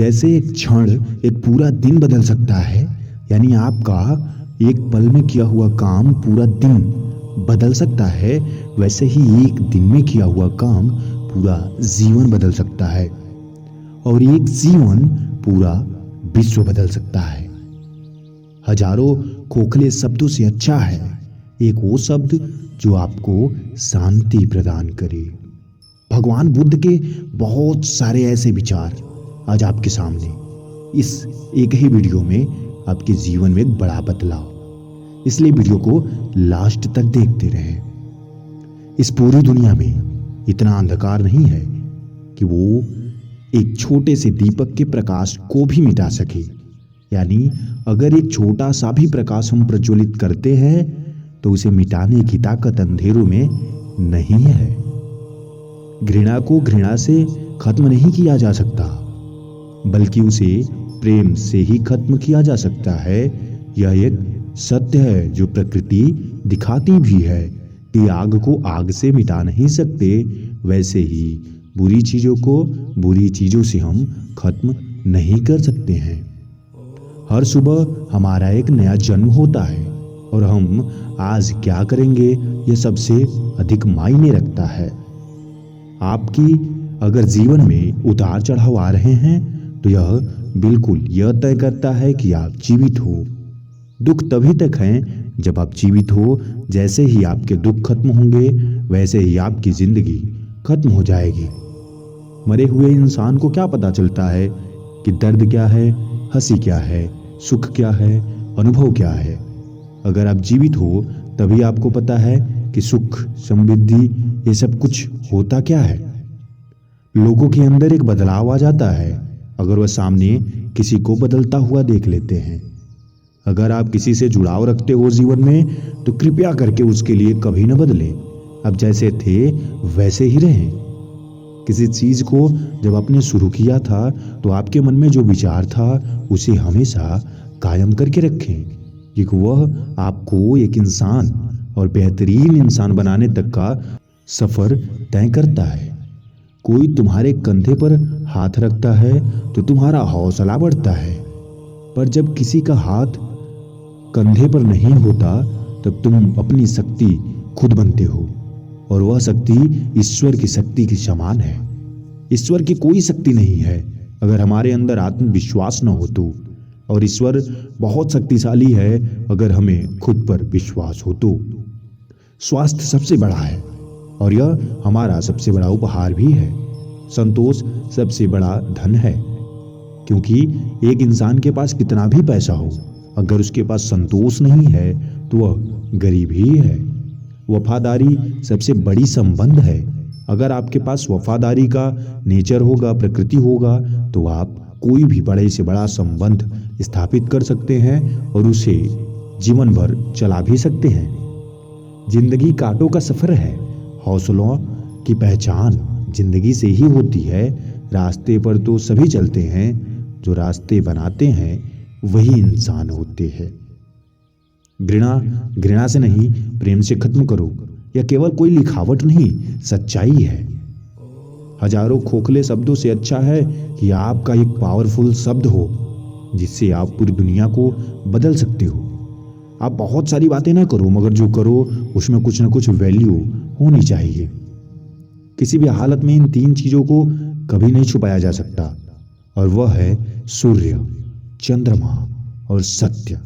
जैसे एक क्षण एक पूरा दिन बदल सकता है, यानी आपका एक पल में किया हुआ काम पूरा दिन बदल सकता है, वैसे ही एक दिन में किया हुआ काम पूरा जीवन बदल सकता है। और एक जीवन पूरा विश्व बदल सकता है। हजारों खोखले शब्दों से अच्छा है एक वो शब्द जो आपको शांति प्रदान करे। भगवान बुद्ध के बहुत सारे ऐसे विचार आज आपके सामने इस एक ही वीडियो में आपके जीवन में एक बड़ा बदलाव, इसलिए वीडियो को लास्ट तक देखते रहें। इस पूरी दुनिया में इतना अंधकार नहीं है कि वो एक छोटे से दीपक के प्रकाश को भी मिटा सके। यानी अगर एक छोटा सा भी प्रकाश हम प्रज्वलित करते हैं तो उसे मिटाने की ताकत अंधेरों में नहीं है। घृणा को घृणा से खत्म नहीं किया जा सकता, बल्कि उसे प्रेम से ही खत्म किया जा सकता है। यह एक सत्य है जो प्रकृति दिखाती भी है कि आग को आग से मिटा नहीं सकते, वैसे ही बुरी चीजों को बुरी चीजों से हम खत्म नहीं कर सकते हैं। हर सुबह हमारा एक नया जन्म होता है और हम आज क्या करेंगे यह सबसे अधिक मायने रखता है। आपकी अगर जीवन में उतार चढ़ाव आ रहे हैं तो यह बिल्कुल यह तय करता है कि आप जीवित हो। दुख तभी तक हैं जब आप जीवित हो। जैसे ही आपके दुख खत्म होंगे वैसे ही आपकी जिंदगी खत्म हो जाएगी। मरे हुए इंसान को क्या पता चलता है कि दर्द क्या है, हंसी क्या है, सुख क्या है, अनुभव क्या है। अगर आप जीवित हो तभी आपको पता है कि सुख, समृद्धि, ये सब कुछ होता क्या है। लोगों के अंदर एक बदलाव आ जाता है अगर वह सामने किसी को बदलता हुआ देख लेते हैं। अगर आप किसी से जुड़ाव रखते हो जीवन में तो कृपया करके उसके लिए कभी न बदलें। अब जैसे थे वैसे ही रहें। किसी चीज को जब आपने शुरू किया था तो आपके मन में जो विचार था उसे हमेशा कायम करके रखें, क्योंकि वह आपको एक इंसान और बेहतरीन इंसान बनाने तक का सफर तय करता है। कोई तुम्हारे कंधे पर हाथ रखता है तो तुम्हारा हौसला बढ़ता है, पर जब किसी का हाथ कंधे पर नहीं होता तब तुम अपनी शक्ति खुद बनते हो, और वह शक्ति ईश्वर की शक्ति के समान है। ईश्वर की कोई शक्ति नहीं है अगर हमारे अंदर आत्मविश्वास न हो तो, और ईश्वर बहुत शक्तिशाली है अगर हमें खुद पर विश्वास हो तो। स्वास्थ्य सबसे बड़ा है और यह हमारा सबसे बड़ा उपहार भी है। संतोष सबसे बड़ा धन है, क्योंकि एक इंसान के पास कितना भी पैसा हो, अगर उसके पास संतोष नहीं है तो वह गरीब ही है। वफादारी सबसे बड़ी संबंध है। अगर आपके पास वफादारी का नेचर होगा, प्रकृति होगा, तो आप कोई भी बड़े से बड़ा संबंध स्थापित कर सकते हैं और उसे जीवन भर चला भी सकते हैं। जिंदगी कांटों का सफर है। हौसलों की पहचान जिंदगी से ही होती है। रास्ते पर तो सभी चलते हैं, जो रास्ते बनाते हैं वही इंसान होते हैं। घृणा से नहीं, प्रेम से खत्म करो। यह केवल कोई लिखावट नहीं, सच्चाई है। हजारों खोखले शब्दों से अच्छा है कि आपका एक पावरफुल शब्द हो जिससे आप पूरी दुनिया को बदल सकते हो। आप बहुत सारी बातें ना करो, मगर जो करो उसमें कुछ ना कुछ वैल्यू होनी चाहिए। किसी भी हालत में इन तीन चीजों को कभी नहीं छुपाया जा सकता, और वह है सूर्य, चंद्रमा और सत्य।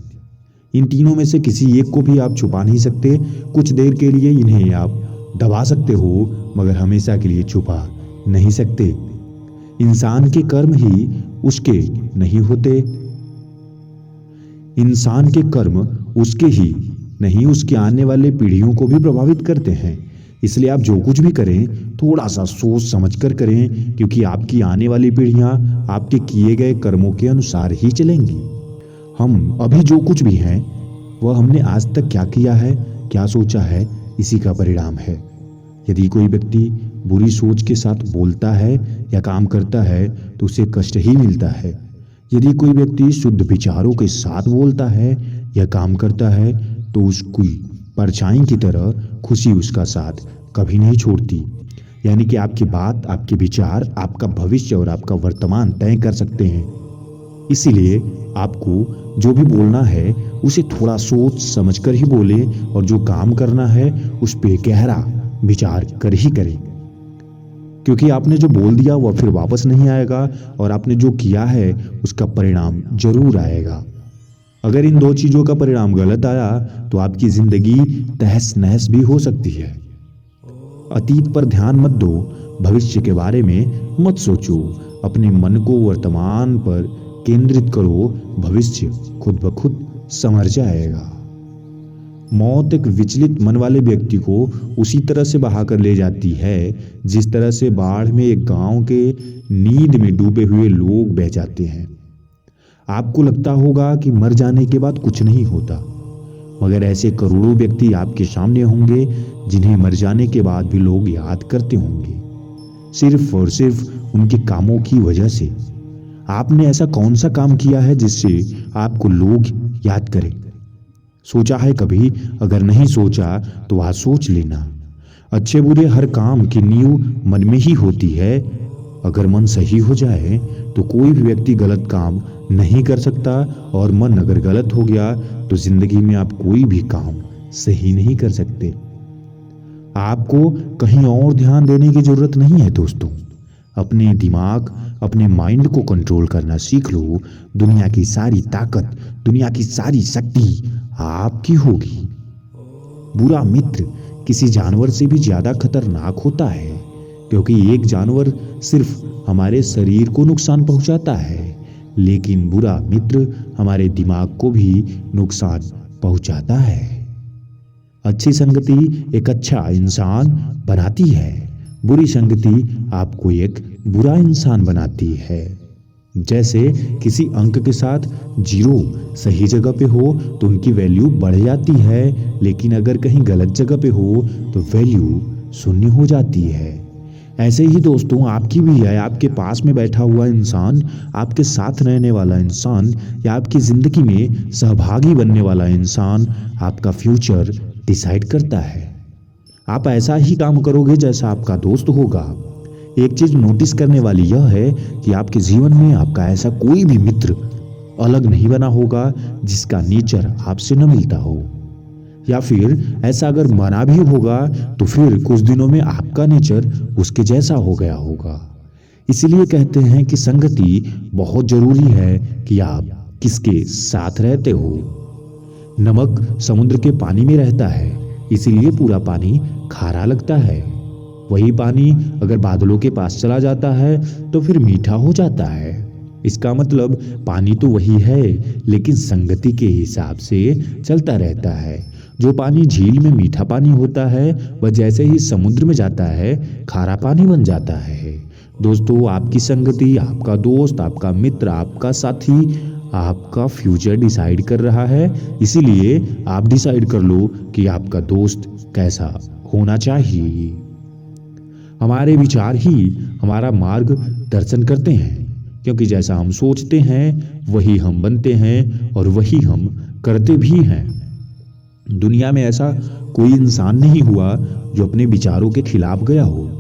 इन तीनों में से किसी एक को भी आप छुपा नहीं सकते। कुछ देर के लिए इन्हें आप दबा सकते हो, मगर हमेशा के लिए छुपा नहीं सकते। इंसान के कर्म ही उसके नहीं होते। इंसान के कर्म उसके ही नहीं, उसके आने वाले पीढ़ियों को भी प्रभावित करते हैं। इसलिए आप जो कुछ भी करें थोड़ा सा सोच समझ कर करें, क्योंकि आपकी आने वाली पीढ़ियां आपके किए गए कर्मों के अनुसार ही चलेंगी। हम अभी जो कुछ भी हैं वह हमने आज तक क्या किया है, क्या सोचा है, इसी का परिणाम है। यदि कोई व्यक्ति बुरी सोच के साथ बोलता है या काम करता है तो उसे कष्ट ही मिलता है। यदि कोई व्यक्ति शुद्ध विचारों के साथ बोलता है या काम करता है तो उसकी परछाई की तरह खुशी उसका साथ कभी नहीं छोड़ती। यानी कि आपकी बात, आपके विचार, आपका भविष्य और आपका वर्तमान तय कर सकते हैं। इसीलिए आपको जो भी बोलना है उसे थोड़ा सोच समझ कर ही बोले, और जो काम करना है उस पे गहरा विचार कर ही करें, क्योंकि आपने जो बोल दिया वह फिर वापस नहीं आएगा, और आपने जो किया है उसका परिणाम जरूर आएगा। अगर इन दो चीजों का परिणाम गलत आया तो आपकी जिंदगी तहस नहस भी हो सकती है। अतीत पर ध्यान मत दो, भविष्य के बारे में मत सोचो, अपने मन को वर्तमान पर केंद्रित करो, भविष्य खुद ब खुद संवर जाएगा। मौत एक विचलित मन वाले व्यक्ति को उसी तरह से बहा कर ले जाती है जिस तरह से बाढ़ में एक गांव के नींद में डूबे हुए लोग बह जाते हैं। आपको लगता होगा कि मर जाने के बाद कुछ नहीं होता, मगर ऐसे करोड़ों व्यक्ति आपके सामने होंगे जिन्हें मर जाने के बाद भी लोग याद करते होंगे, सिर्फ और सिर्फ उनके कामों की वजह से। आपने ऐसा कौन सा काम किया है जिससे आपको लोग याद करें? सोचा है कभी? अगर नहीं सोचा तो आज सोच लेना। अच्छे बुरे हर काम की नींव मन में ही होती है। अगर मन सही हो जाए तो कोई भी व्यक्ति गलत काम नहीं कर सकता, और मन अगर गलत हो गया तो जिंदगी में आप कोई भी काम सही नहीं कर सकते। आपको कहीं और ध्यान देने की जरूरत नहीं है दोस्तों। अपने दिमाग, अपने माइंड को कंट्रोल करना सीख लो। दुनिया की सारी ताकत, दुनिया की सारी शक्ति आपकी होगी। बुरा मित्र किसी जानवर से भी ज्यादा खतरनाक होता है, क्योंकि एक जानवर सिर्फ हमारे शरीर को नुकसान पहुंचाता है, लेकिन बुरा मित्र हमारे दिमाग को भी नुकसान पहुंचाता है। अच्छी संगति एक अच्छा इंसान बनाती है, बुरी संगति आपको एक बुरा इंसान बनाती है। जैसे किसी अंक के साथ 0 सही जगह पे हो तो उनकी वैल्यू बढ़ जाती है, लेकिन अगर कहीं गलत जगह पे हो तो वैल्यू 0 हो जाती है। ऐसे ही दोस्तों आपकी भी है। आपके पास में बैठा हुआ इंसान, आपके साथ रहने वाला इंसान, या आपकी जिंदगी में सहभागी बनने वाला इंसान आपका फ्यूचर डिसाइड करता है। आप ऐसा ही काम करोगे जैसा आपका दोस्त होगा। एक चीज नोटिस करने वाली यह है कि आपके जीवन में आपका ऐसा कोई भी मित्र अलग नहीं बना होगा जिसका नेचर आपसे न मिलता हो, या फिर ऐसा अगर बना भी होगा तो फिर कुछ दिनों में आपका नेचर उसके जैसा हो गया होगा। इसीलिए कहते हैं कि संगति बहुत जरूरी है कि आप किसके साथ रहते हो। नमक समुद्र के पानी में रहता है, इसीलिए पूरा पानी खारा लगता है। वही पानी अगर बादलों के पास चला जाता है तो फिर मीठा हो जाता है। इसका मतलब पानी तो वही है, लेकिन संगति के हिसाब से चलता रहता है। जो पानी झील में मीठा पानी होता है वह जैसे ही समुद्र में जाता है खारा पानी बन जाता है। दोस्तों, आपकी संगति, आपका दोस्त, आपका मित्र, आपका साथी आपका फ्यूचर डिसाइड कर रहा है। इसीलिए आप डिसाइड कर लो कि आपका दोस्त कैसा होना चाहिए। हमारे विचार ही हमारा मार्ग दर्शन करते हैं, क्योंकि जैसा हम सोचते हैं वही हम बनते हैं और वही हम करते भी हैं। दुनिया में ऐसा कोई इंसान नहीं हुआ जो अपने विचारों के खिलाफ गया हो,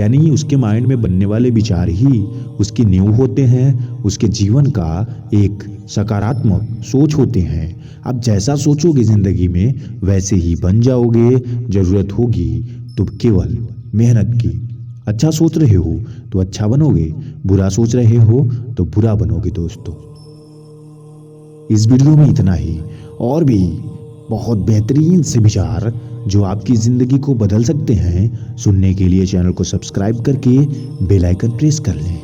यानी उसके माइंड में बनने वाले विचार ही उसकी नींव होते हैं, उसके जीवन का एक सकारात्मक सोच होते हैं। आप जैसा सोचोगे जिंदगी में वैसे ही बन जाओगे। जरूरत होगी तो केवल मेहनत की। अच्छा सोच रहे हो तो अच्छा बनोगे, बुरा सोच रहे हो तो बुरा बनोगे। दोस्तों, इस वीडियो में इतना ही। और भी बहुत बेहतरीन से विचार जो आपकी जिंदगी को बदल सकते हैं, सुनने के लिए चैनल को सब्सक्राइब करके बेल आइकन प्रेस कर लें।